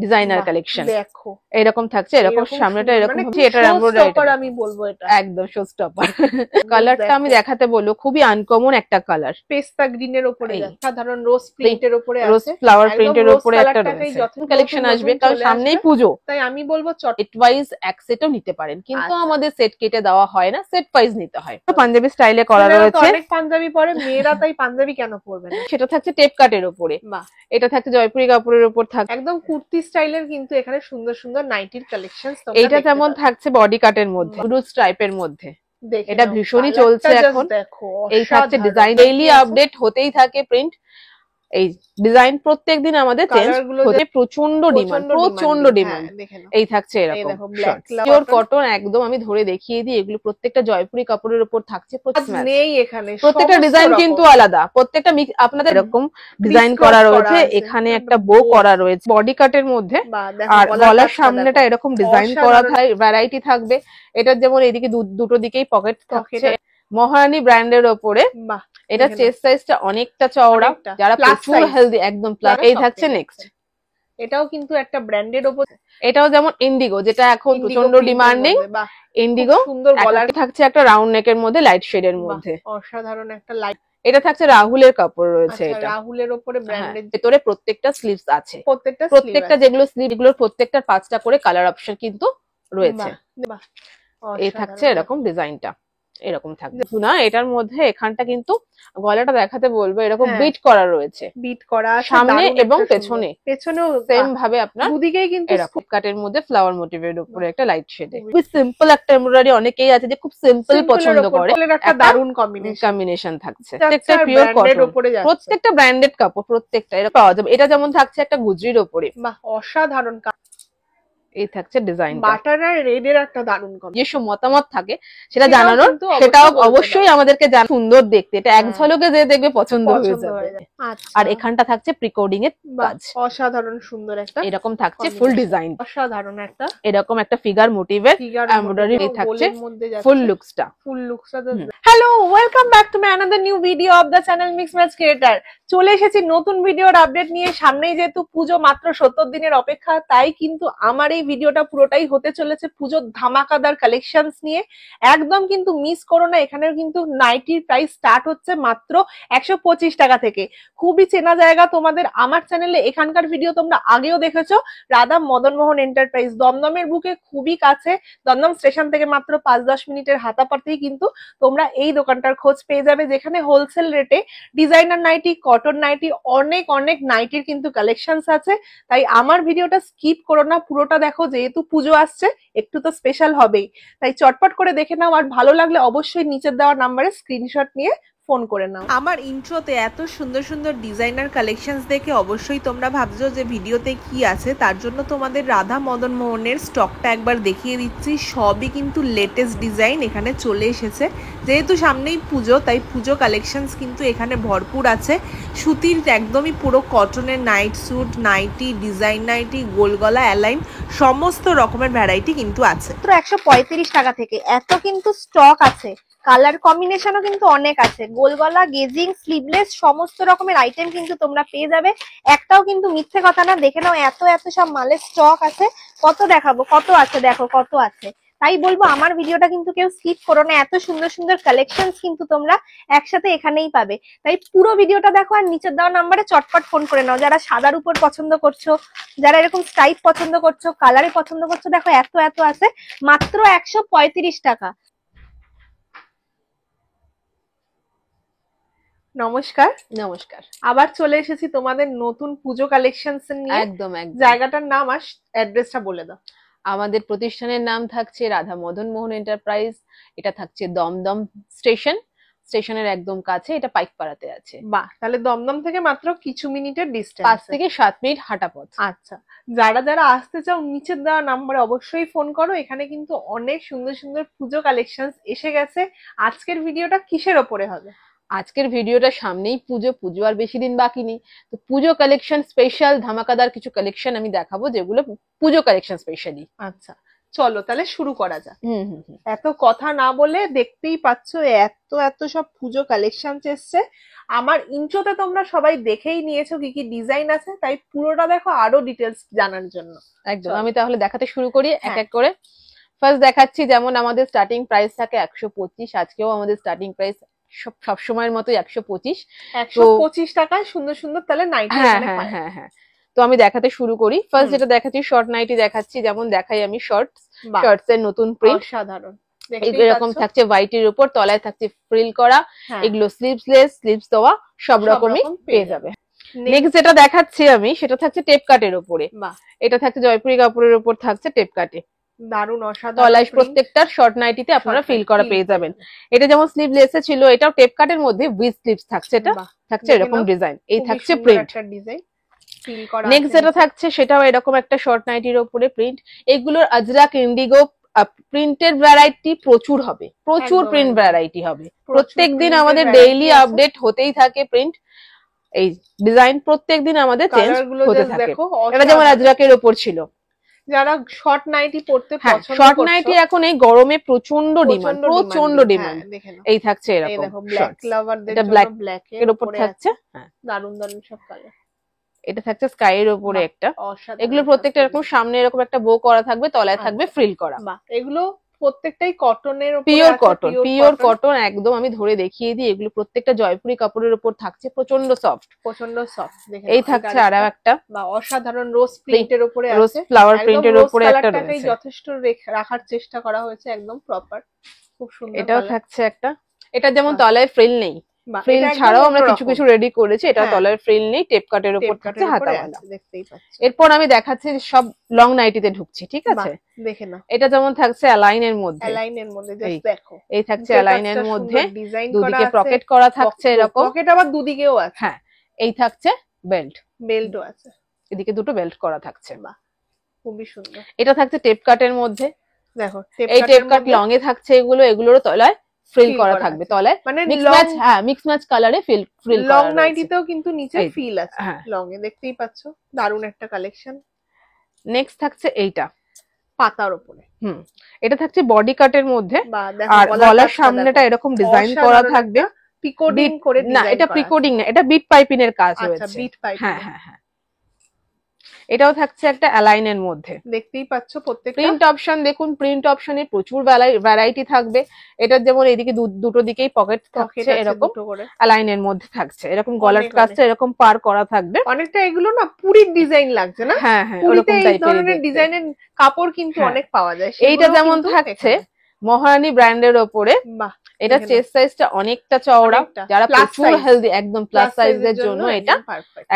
Designer collection দেখো এরকম থাকছে, এরকম সামনেটা এরকম হচ্ছে, এটা এমব্রয়ডারি, আমি বলবো এটা একদম শো স্টপার। কালারটা আমি দেখাতে বলবো, খুবই আনকমন একটা কালার, পেস্তা গ্রিনের উপরে সাধারণ রোজ প্রিন্টের উপরে আছে, রোজ ফ্লাওয়ার প্রিন্টের উপরে একটা কালেকশন আসবে, কারণ সামনেই পুজো, তাই আমি বলবো সেট ওয়াইজ এক সেটও নিতে পারেন, কিন্তু আমাদের সেট কেটে দেওয়া হয় না, সেট ওয়াইজ নিতে হয়। পাঞ্জাবি স্টাইলে করা রয়েছে, অনেক পাঞ্জাবি পরে মেয়েরা, তাই পাঞ্জাবি কেন পরবে না। সেটা থাকছে টেপ কাটের উপরে, এটা থাকছে জয়পুরি কাপড়ের উপর, থাকছে একদম কুর্তি স্টাইলের, কিন্তু এখানে সুন্দর সুন্দর নাইটির কালেকশন। এইটা যেমন থাকছে বডি কাটের মধ্যে, রুজ টাইপের মধ্যে, এটা ভীষণই চলছে এখন। এই থাকছে ডিজাইন, ডেইলি আপডেট হতেই থাকে প্রিন্ট, এই ডিজাইন প্রত্যেকদিন আমাদের চেঞ্জ হতে, প্রচন্ড ডিমান্ড। এই থাকছে এরকম পিওর কটন, একদম আমি ধরে দেখিয়ে দিই, এগুলো প্রত্যেকটা জয়পুরি কাপড়ের উপর থাকছে, প্রত্যেকটা ডিজাইন কিন্তু আলাদা, প্রত্যেকটা আপনাদের এরকম ডিজাইন করা রয়েছে, এখানে একটা বো করা রয়েছে বডি কাটের মধ্যে, আর গলার সামনেটা এরকম ডিজাইন করা ভ্যারাইটি থাকবে। এটার যেমন এইদিকে দুটো দিকেই পকেট থাকছে, মহারানী ব্র্যান্ডের ওপরে, এটা চেস্ট সাইজটা অনেকটা চওড়া, যারা প্রচুর হেলদি একদম প্লাস। এই থাকছে নেক্সট, এটাও কিন্তু একটা ব্র্যান্ডেড ওপর, এটাও যেমন ইন্ডিগো, যেটা এখন প্রচন্ড ডিমান্ডিং, ইন্ডিগো সুন্দর গলার থাকছে একটা রাউন্ড নেকের মধ্যে লাইট শেডের মধ্যে, অসাধারণ একটা লাইট। এটা থাকছে রাহুলের কাপড় রয়েছে, এটা রাহুলের উপরে ব্র্যান্ডেড, ভেতরে প্রত্যেকটা স্লিভস আছে, প্রত্যেকটা যেগুলো স্লিভ, এগুলোর প্রত্যেকটার 5টা করে কালার অপশন কিন্তু রয়েছে। এই থাকছে এরকম ডিজাইনটা, এরকম থাকবে না, এটার মধ্যে এখানটা কিন্তু গলাটা দেখাতে বলবো, এরকম বিট করা রয়েছে, বিট করা সামনে এবং পেছনেও সেম ভাবে আপনার দুদিকেই কিন্তু এরকম কাটের মধ্যে ফ্লাওয়ার মোটিভের উপরে একটা লাইট শেডে, খুব সিম্পল একটা এমব্রয়ডারি। অনেকেই আছে যে খুব সিম্পল পছন্দ করে, একটা দারুণ কম্বিনেশন থাকছে, প্রত্যেকটা পিওর কটন, প্রত্যেকটা ব্র্যান্ডেড কাপড়, প্রত্যেকটা এটা পাওয়া যাবে। এটা যেমন থাকছে একটা গুজরির উপরে, অসাধারণ। এই থাকছে ডিজাইন, বাটার আর রেড এর একটা দারুণ যেসব মতামত থাকে সেটা জানানোর, সেটাও অবশ্যই আমাদেরকে জানা। সুন্দর দেখতে, এটা এক ঝলকে যে দেখবে পছন্দ হয়ে যাবে। আর এখানটা থাকছে প্রিকোডিং এর কাজ, অসাধারণ সুন্দর একটা, এরকম থাকছে ফুল ডিজাইন, অসাধারণ একটা এরকম একটা ফিগার মোটিভের এমব্রয়ডারি থাকছে, ফুল লুকসটা। Hello, welcome back to my another new video of the channel mix match creator. চলে এসেছি নতুন ভিডিওর আপডেট নিয়ে। সামনেই যেহেতু পুজো, মাত্র 70 দিনের অপেক্ষা, তাই কিন্তু আমার এই ভিডিওটা পুরোটাই হতে চলেছে পুজোর ধামাকাদার কালেকশনস নিয়ে। একদম কিন্তু মিস করো না, এখানে কিন্তু নাইটির প্রাইস স্টার্ট হচ্ছে মাত্র 125 টাকা থেকে। খুবই চেনা জায়গা তোমাদের আমার চ্যানেলে, এখানকার ভিডিও তোমরা আগেও দেখেছো। রাধা মদন মোহন এন্টারপ্রাইজ, দমদমের বুকে খুবই কাছে, দমদম স্টেশন থেকে মাত্র 5-10 মিনিটের হাঁটা পথেই কিন্তু তোমরা এই দোকানটার খোঁজ পেয়ে যাবে, যেখানে হোলসেল রেটে ডিজাইনার নাইটি, কটন নাইটি, অনেক অনেক নাইটির কিন্তু কালেকশনস আছে। তাই আমার ভিডিওটা স্কিপ করো না, পুরোটা দেখো, যেহেতু পুজো আসছে একটু তো স্পেশাল হবেই। তাই চটপট করে দেখে নাও, আর ভালো লাগলে অবশ্যই নিচের দেওয়া নাম্বারে স্ক্রিনশট নিয়ে ফোন করে নাও। আমার ইন্ট্রোতে এত সুন্দর সুন্দর ডিজাইনার কালেকশনস দেখে অবশ্যই তোমরা ভাবছো যে ভিডিওতে কি আছে, তার জন্য তোমাদের রাধা মদন মোহনের স্টকটা একবার দেখিয়ে দিচ্ছি। সবই কিন্তু লেটেস্ট ডিজাইন এখানে চলে এসেছে, যেহেতু সামনেই পুজো, তাই পুজো কালেকশনস কিন্তু এখানে ভরপুর আছে। সুতির একদমই পুরো কটনের night suit, nighty, design nighty, গোলগলা, অ্যালাইন, সমস্ত রকমের ভ্যারাইটি কিন্তু আছে। 135 টাকা থেকে এত কিন্তু স্টক আছে, কালার কম্বিনেশনও কিন্তু অনেক আছে, গোলগলা, গেজিং, স্লিভলেস, সমস্ত রকমের আইটেম কিন্তু তোমরা পেয়ে যাবে। একটাও কিন্তু মিথ্যে কথা না, দেখে নাও এত এত সব মালের স্টক আছে। কত দেখাবো, কত আছে দেখো, কত আছে। তাই বলবো আমার ভিডিওটা কিন্তু কেউ স্কিপ করো না, এত সুন্দর সুন্দর কালেকশনস কিন্তু তোমরা একসাথে এখানেই পাবে। তাই পুরো ভিডিওটা দেখো, আর নিচের দেওয়া নাম্বারে চটপট ফোন করে নাও। যারা সাদার উপর পছন্দ করছো, যারা এরকম স্টাইপ পছন্দ করছো, কালারে পছন্দ করছো, দেখো এত এত আছে, মাত্র 135 টাকা। নমস্কার, নমস্কার, আবার চলে এসেছি তোমাদের নতুন পুজো কালেকশনস নিয়ে। একদম জায়গাটার নাম আর অ্যাড্রেসটা বলে দাও। আমাদের প্রতিষ্ঠানের নাম থাকছে রাধা মদন মোহন এন্টারপ্রাইজ, এটা থাকছে দমদম স্টেশনের একদম কাছে, এটা পাইকপাড়াতে আছে। বাহ, তাহলে দমদম থেকে মাত্র কিছু মিনিটের ডিস্টেন্স, 5 থেকে 7 মিনিট হাঁটা পথ। আচ্ছা, যারা যারা আসতে চাও নিচের দেওয়া নাম্বারে অবশ্যই ফোন করো। এখানে কিন্তু অনেক সুন্দর সুন্দর পুজো কালেকশনস এসে গেছে। আজকের ভিডিওটা কিসের ওপরে হবে? আজকের ভিডিওটা, সামনেই পুজো আর বেশি দিন বাকি নেই, তো পুজো কালেকশন স্পেশাল ধামাকাদার কিছু কালেকশন আমি দেখাবো, যেগুলো পুজো কালেকশন স্পেশালি। আচ্ছা, চলো তাহলে শুরু করা যাক। এত কথা না বলে দেখতেই পাচ্ছ এত এত সব পুজো কালেকশন এসছে। আমার ইন্ট্রোতে তোমরা সবাই দেখেই নিয়েছো কি কি ডিজাইন আছে, তাই পুরোটা দেখো আরো ডিটেলস জানার জন্য। একদম, আমি তাহলে দেখাতে শুরু করি এক এক করে। ফার্স্ট দেখাচ্ছি, যেমন আমাদের স্টার্টিং প্রাইস থাকে 125, আজকেও আমাদের স্টার্টিং প্রাইস সব সময়ের মতো 125। 125 টাকায় সুন্দর সুন্দর তাহলে নাইটি। হ্যাঁ, তো আমি দেখাতে শুরু করি। ফার্স্ট যেটা দেখাচ্ছি শর্ট নাইটি দেখাচ্ছি, যেমন দেখাই আমি শর্টস এর নতুন প্রিন্ট, সাধারণ এরকম থাকছে হোয়াইটের উপর, তলায় থাকছে ফ্রিল করা, এগুলো স্লিভসলেস, স্লিভস দেওয়া সব রকমই পেয়ে যাবে। নেক্সট যেটা দেখাচ্ছি আমি সেটা থাকছে টেপ কাটের উপরে, এটা থাকছে জয়পুরি কাপড়ের উপর থাকছে টেপ কাটে, দারুণ অসাধারণ। তলায় প্রত্যেকটা শর্ট নাইটিতে আপনারা ফিল করা পেয়ে যাবেন। এটা যেমন স্লিভলেস ছিল, এটাও টেপ কাটের মধ্যে উইথ স্লিভস থাকছে, এটা থাকছে এরকম ডিজাইন, এই থাকছে প্রিন্ট। নেক্সট যেটা থাকছে সেটাও এরকম একটা শর্ট নাইটির উপরে প্রিন্ট, এগুলোর আজরাক ইন্ডিগো প্রিন্টের ভ্যারাইটি প্রচুর হবে, প্রচুর প্রিন্ট ভ্যারাইটি হবে, প্রত্যেকদিন আমাদের ডেইলি আপডেট হতেই থাকে প্রিন্ট, এই ডিজাইন প্রত্যেকদিন আমাদের চেঞ্জ হতে থাকে। এটা যেমন আজরাকের উপর ছিল, যারা শর্ট নাইটি পড়তে পছন্দ করছো, শর্ট নাইটি এখন এই গরমে প্রচন্ড ডিমান্ড, প্রচন্ড ডিমান্ড। এই থাকছে এরকম ব্ল্যাক লাভারদের জন্য ব্ল্যাক এর উপর থাকছে, দারুণ দারুণ সব কালার। এটা থাকছে স্কাই এর উপরে একটা, এগুলো প্রত্যেকটা এরকম সামনে এরকম একটা বো করা থাকবে, তলায় থাকবে ফ্রিল করা। এগুলো প্রত্যেকটাই কটনের উপর, পিওর কটন একদম। আমি ধরে দেখিয়ে দিই, এগুলো প্রত্যেকটা জয়পুরি কাপড়ের উপর থাকছে, প্রচন্ড সফট। এই থাকছে আরো একটা অসাধারণ রোজ প্রিন্টের উপরে আছে, রোজ ফ্লাওয়ার প্রিন্টের উপরে একটা রয়েছে, যথেষ্ট রাখার চেষ্টা করা হয়েছে, একদম প্রপার, খুব সুন্দর। এটাও থাকছে একটা, এটা যেমন তলায় ফ্রিল নেই, ফ্রিল ছাড়াও আমরা কিছু কিছু রেডি করেছি, এটা তলার ফ্রিল নেই, টেপ কাটের উপর থাকছে হাতাওয়ালা। এরপর আমি দেখাচ্ছি সব লং নাইটিতে ঢুকছি, ঠিক আছে? দেখে না, এটা যেমন থাকছে অ্যালাইনের মধ্যে, জাস্ট দেখো এই থাকছে অ্যালাইনের মধ্যে, দুদিকে পকেট করা থাকছে এরকম, পকেট আবার দুদিকেও আছে। হ্যাঁ, এই থাকছে বেল্টও আছে, এদিকে দুটো বেল্ট করা থাকছে, খুবই সুন্দর। এটা থাকছে টেপ কাটের মধ্যে, দেখো এই টেপ কাট লং এ থাকছে, এগুলো এগুলোর তলায় ফ্রিল করা থাকবে, তলায় মানে মিক্স ম্যাচ কালারে ফ্রিল লং নাইটিতেও কিন্তু নিচে ফিল আছে লং এ, দেখতেই পাচ্ছ দারুণ একটা কালেকশন। নেক্সট থাকছে এইটা পাতার উপরে, এটা থাকছে বডি কাটের মধ্যে, আর গলার সামনেটা এরকম ডিজাইন করা থাকবে, পিকোডিং করে, না এটা পিকোডিং না, এটা বিট পাইপিং এর কাজ হয়েছে। হ্যাঁ, এটাও থাকছে একটা অ্যালাইনের মধ্যে, দেখতেই পাচ্ছ প্রত্যেকটা প্রিন্ট অপশন দেখুন, প্রিন্ট অপশনে প্রচুর ভ্যারাইটি থাকবে। এটার যেমন এইদিকে দুটো দিকেই পকেট থাকছে এরকম, অ্যালাইনের মধ্যে থাকছে এরকম, গলার কাজটা এরকম পার করা থাকবে। অনেকটা এগুলো না পুরীর ডিজাইন লাগছে না? হ্যাঁ, ওরকম টাইপের ডিজাইনের কাপড় কিন্তু অনেক পাওয়া যায়। এইটা যেমন থাকছে মহারানী ব্র্যান্ডের ওপরে, এটা চেস্ট সাইজটা অনেকটা চওড়া, যারা প্রচুর হেলদি একদম প্লাস সাইজের জন্য এটা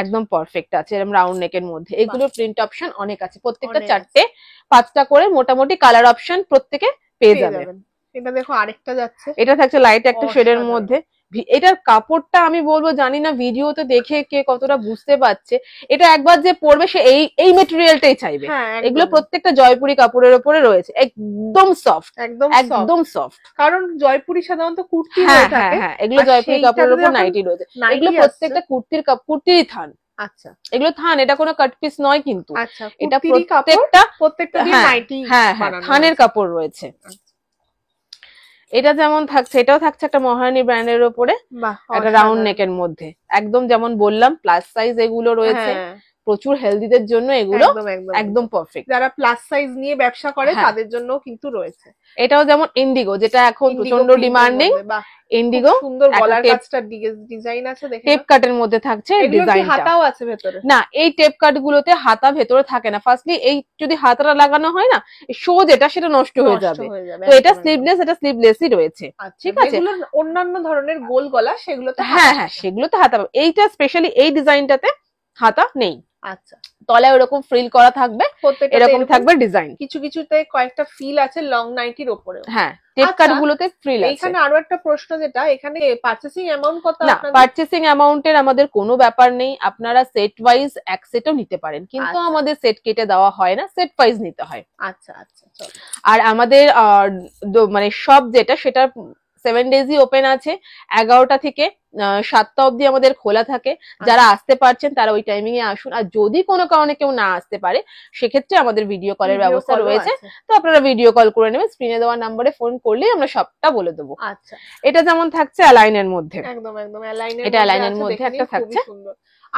একদম পারফেক্ট আছে, এরকম রাউন্ড নেকের মধ্যে। এগুলো প্রিন্ট অপশন অনেক আছে, প্রত্যেকটা 4-5টা করে মোটামুটি কালার অপশন প্রত্যেকে পেয়ে যাবেন। এটা দেখো আরেকটা যাচ্ছে, এটা থাকছে লাইট একটা শেডের মধ্যে। এটার কাপড়টা আমি বলবো, জানি না ভিডিওতে দেখে কে কতটা বুঝতে পারছে, এটা একবার যে পরবে সে এই মেটেরিয়ালটাই চাইবে। এগুলো প্রত্যেকটা জয়পুরি কাপড়ের উপরে রয়েছে, একদম সফট, একদম সফট, কারণ জয়পুরি সাধারণত কুর্তি হয়ে থাকে। হ্যাঁ, এগুলো জয়পুরি কাপড়ের উপর নাইটি রয়েছে, এগুলো প্রত্যেকটা কুর্তিরই থান। আচ্ছা, এগুলো থান, এটা কোনো কাট পিস নয় কিন্তু, এটা প্রত্যেকটা নাইটি, হ্যাঁ থানের কাপড় রয়েছে। এটা যেমন থাকছে, এটাও থাকছে একটা মহারানী ব্র্যান্ডের উপরে, একটা রাউন্ড নেকের মধ্যে, একদম যেমন বললাম প্লাস সাইজ এগুলো রয়েছে, প্রচুর হেলদিদের জন্য এগুলো একদম পারফেক্ট। যারা প্লাস সাইজ নিয়ে ব্যবসা করে তাদের জন্য কিন্তু রয়েছে। এটাও যেমন ইন্ডিগো, যেটা এখন প্রচন্ড ডিমান্ডিং, ইন্ডিগো সুন্দর গলার কাজটা ডিজাইন আছে, দেখেন টেপ কাটের মধ্যে থাকছে ডিজাইনটা, হাতাও আছে ভেতরে। না, এই টেপ কাট গুলোতে হাতা ভেতরে থাকে না। ফার্স্টলি এই যদি হাতাটা লাগানো হয় না, শো যেটা সেটা নষ্ট হয়ে যাবে, তো এটা স্লিভলেস, এটা স্লিভলেসই রয়েছে, ঠিক আছে? অন্যান্য ধরনের গোল গলা সেগুলোতে, হ্যাঁ সেগুলোতে হাতা, এইটা স্পেশালি এই ডিজাইনটাতে হাতা নেই। আচ্ছা, তলায় ওরকম ফ্রিল করা থাকবে, এরকম থাকবে ডিজাইন, কিছু কিছুতে কয়েকটা ফিল আছে লং নাইটির উপরে। হ্যাঁ, টেপ কাট গুলোতে ফ্রিল আছে। এখানে আরো একটা প্রশ্ন, যেটা এখানে পারচেসিং অ্যামাউন্ট কত? না, পারচেসিং অ্যামাউন্টের আমাদের কোনো ব্যাপার নেই, আপনারা সেট ওয়াইজ এক সেটও নিতে পারেন, কিন্তু আমাদের সেট কেটে দেওয়া হয় না, সেট ওয়াইজ নিতে হয়। আচ্ছা, আর আমাদের মানে সব যেটা সেটা 7 ডেজই ওপেন আছে, 11টা থেকে 7টা অবধি আমাদের খোলা থাকে। যারা আসতে পারছেন তারা ওই টাইমিং এ আসুন, আর যদি কোনো কারণে কেউ না আসতে পারে সেক্ষেত্রে আমাদের ভিডিও কলের ব্যবস্থা রয়েছে, তো আপনারা ভিডিও কল করে নেবেন। স্ক্রিনে দেওয়া নাম্বারে ফোন করলেই আমরা সবটা বলে দেবো। আচ্ছা, এটা যেমন থাকছে অ্যালাইনের মধ্যে, একদম একদম অ্যালাইনের, এটা অ্যালাইনের মধ্যে একটা থাকছে।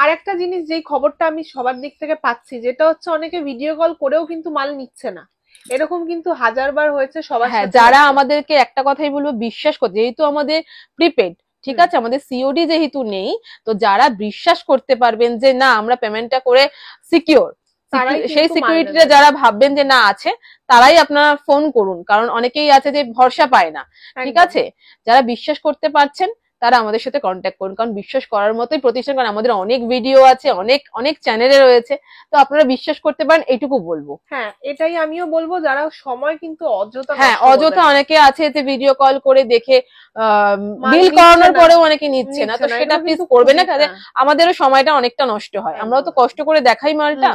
আর একটা জিনিস যেই খবরটা আমি সবার দিক থেকে পাচ্ছি, যেটা হচ্ছে অনেকে ভিডিও কল করেও কিন্তু মাল নিচ্ছে না, এরকম কিন্তু হাজারবার হয়েছে সবার সাথে। যারা আমাদেরকে একটা কথাই বলবো, বিশ্বাস করতে, যেহেতু আমাদের প্রিপেড, ঠিক আছে, আমাদের সিওডি যেহেতু নেই, তো যারা বিশ্বাস করতে পারবেন যে না আমরা পেমেন্টটা করে সিকিউর, সেই সিকিউরিটিটা যারা ভাববেন যে না আছে, তারাই আপনারা ফোন করুন। কারণ অনেকেই আছে যে ভরসা পায় না, ঠিক আছে। যারা বিশ্বাস করতে পারছেন তারা আমাদের সাথে কন্ট্যাক্ট করুন, কারণ বিশ্বাস করার মতোই প্রতিষ্ঠান, কারণ আমাদের অনেক ভিডিও আছে, অনেক অনেক চ্যানেলে রয়েছে, তো আপনারা বিশ্বাস করতে পারেন, এইটুকু বলবো। হ্যাঁ, এটাই আমিও বলবো, যারা সময় কিন্তু অযথা, অযথা অনেকে আছে যে ভিডিও কল করে দেখে বিল করানোর পরেও অনেকে নিচ্ছে না, তো সেটা প্লিজ করবে না, কারণ আমাদেরও সময়টা অনেকটা নষ্ট হয়, আমরাও তো কষ্ট করে দেখাই মালটা।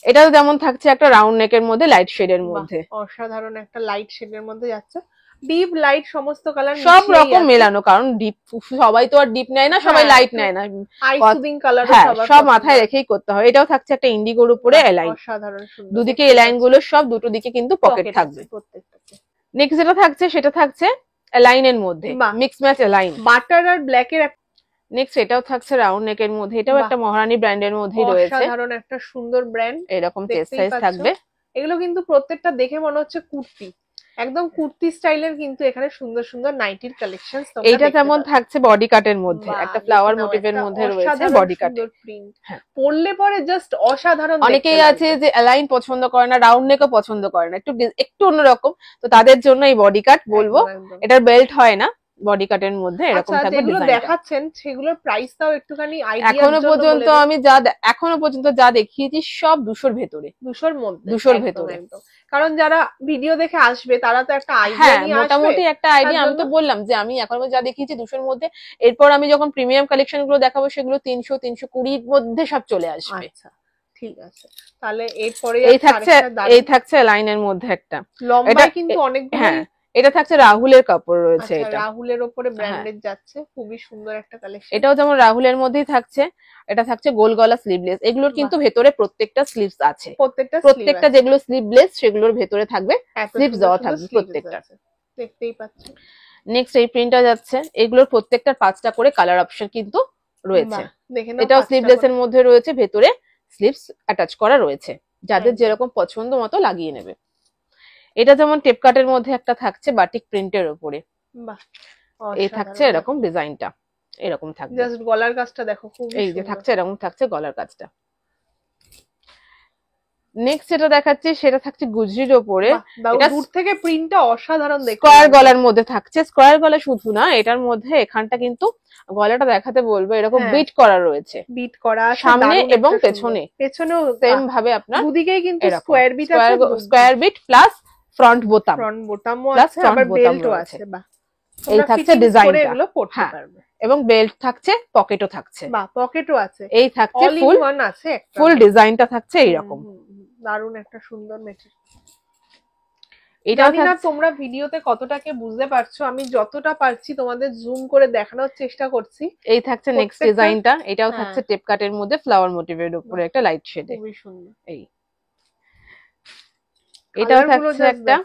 এটা যেমন থাকছে একটা রাউন্ড নেকের মধ্যে লাইট শেডের মধ্যে, অসাধারণ একটা লাইট শেডের মধ্যে যাচ্ছে, ডিপ লাইট সমস্ত কালার সব রকম মেলানো, কারণ ডিপ সবাই তো আর ডিপ নেয় না, সবাই লাইট নেয় না, সব মাথায় রেখেই করতে হয়। এটাও থাকছে একটা ইন্ডিগোর উপরে এলাইন, অসাধারণ সুন্দর, দুদিকে এলাইন গুলো সব দুটো দিকে কিন্তু পকেট থাকবে প্রত্যেকটাতে। নেক্সট যেটা থাকছে সেটা থাকছে এলাইনের মধ্যে মিক্স ম্যাচ এলাইন, বাটার আর ব্ল্যাক এর। নেক্সট এটাও থাকছে রাউন্ড নেকের মধ্যে, এটাও একটা মহারানী ব্র্যান্ডের মধ্যেই রয়েছে, অসাধারণ একটা সুন্দর ব্র্যান্ড, এরকম চেস্ট সাইজ থাকবে। এগুলো কিন্তু প্রত্যেকটা দেখে মনে হচ্ছে কুর্তি, একদম কুর্তি স্টাইলের, কিন্তু এখানে সুন্দর সুন্দর নাইটির কালেকশন। এইটা যেমন থাকছে বডি কাটের মধ্যে, একটা ফ্লাওয়ার মোটিভের মধ্যে রয়েছে বডি কাটের প্রিন্ট, পরলে পরে জাস্ট অসাধারণ। অনেকেই আছে যে অ্যালাইন পছন্দ করে না, রাউন্ড নেকও পছন্দ করে না, একটু অন্যরকম, তো তাদের জন্য এই বডি কাট বলবো। এটার বেল্ট হয় না, বডি কাটের মধ্যে এরকম থাকবে ডিজাইনটা। দেখাচ্ছেন সেগুলোর প্রাইসটাও একটুখানি আইডিয়া। এখনো পর্যন্ত যা দেখিয়েছি সব 200 ভেতরে, 200 ভেতরে, কারণ যারা ভিডিও দেখে আসবে তারা তো একটা আইডিয়া নিয়ে আসবে, মোটামুটি একটা আইডিয়া। আমি তো বললাম যে আমি এখন যা দেখিয়েছি 200 মধ্যে, এরপর আমি যখন প্রিমিয়াম কালেকশন গুলো দেখাবো সেগুলো 300 320 মধ্যে সব চলে আসবে। আচ্ছা ঠিক আছে, তাহলে এরপরে এই থাকছে লাইনের মধ্যে একটা লম্বা, কিন্তু অনেক। এটা থাকছে রাহুলের কাপড় রয়েছে, এটা রাহুলের উপরে ব্র্যান্ডেড যাচ্ছে, খুবই সুন্দর একটা কালেকশন। এটাও যেমন রাহুলের মধ্যেই থাকছে, এটা থাকছে গোল গলা স্লিভলেস, এগুলোর কিন্তু ভেতরে প্রত্যেকটা স্লিভস আছে, প্রত্যেকটা যেগুলো স্লিভলেস সেগুলোর ভেতরে থাকবে স্লিভস দেওয়া থাকবে প্রত্যেকটা, দেখতেই পাচ্ছেন। নেক্সট এই প্রিন্টটা যাচ্ছে, এগুলোর প্রত্যেকটার 5টা করে কালার অপশন কিন্তু রয়েছে। এটাও স্লিভলেস এর মধ্যে রয়েছে, ভেতরে স্লিভস অ্যাটাচ করা রয়েছে, যাদের যেরকম পছন্দ মতো লাগিয়ে নেবে। এটা যেমন টেপ কাটের মধ্যে একটা থাকছে বাটিক প্রিন্টের উপরে, এই থাকছে এরকম ডিজাইনটা, এরকম থাকবে, জাস্ট গলার কাজটা দেখো, খুব এই যে থাকছে এরকম থাকছে গলার কাজটা। নেক্সট যেটা দেখাচ্ছি সেটা থাকছে গুজরির উপরে, এটা দূর থেকে প্রিন্টটা অসাধারণ দেখতে, স্কয়ার গলার মধ্যে থাকছে। স্কয়ার গলা শুধু না, এটার মধ্যে এখানটা কিন্তু গলাটা দেখাতে বলবো, এরকম বিট করা রয়েছে, বিট করা সামনে এবং পেছনেও সেম ভাবে আপনার দুদিকেই কিন্তু স্কয়ার বিট আছে, স্কয়ার বিট প্লাস ফ্রন্ট বোতাম, আছে, আবার বেল্টও আছে। এই থাকছে ডিজাইনটা, এগুলো পড়তে পারবে, এবং বেল্ট থাকছে, পকেটও থাকছে, পকেটও আছে, এই থাকছে ফুল ডিজাইনটা থাকছে এইরকম, দারুণ একটা সুন্দর মেটেরিয়াল। এটা জানি না তোমরা ভিডিওতে কতটাকে বুঝতে পারছো, আমি যতটা পারছি তোমাদের জুম করে দেখানোর চেষ্টা করছি। এই থাকছে নেক্সট ডিজাইনটা, এটাও থাকছে টেপ কাটের মধ্যে ফ্লাওয়ার মোটিভের উপরে একটা লাইট শেডে, খুবই সুন্দর। এটাও থাকছে একটা,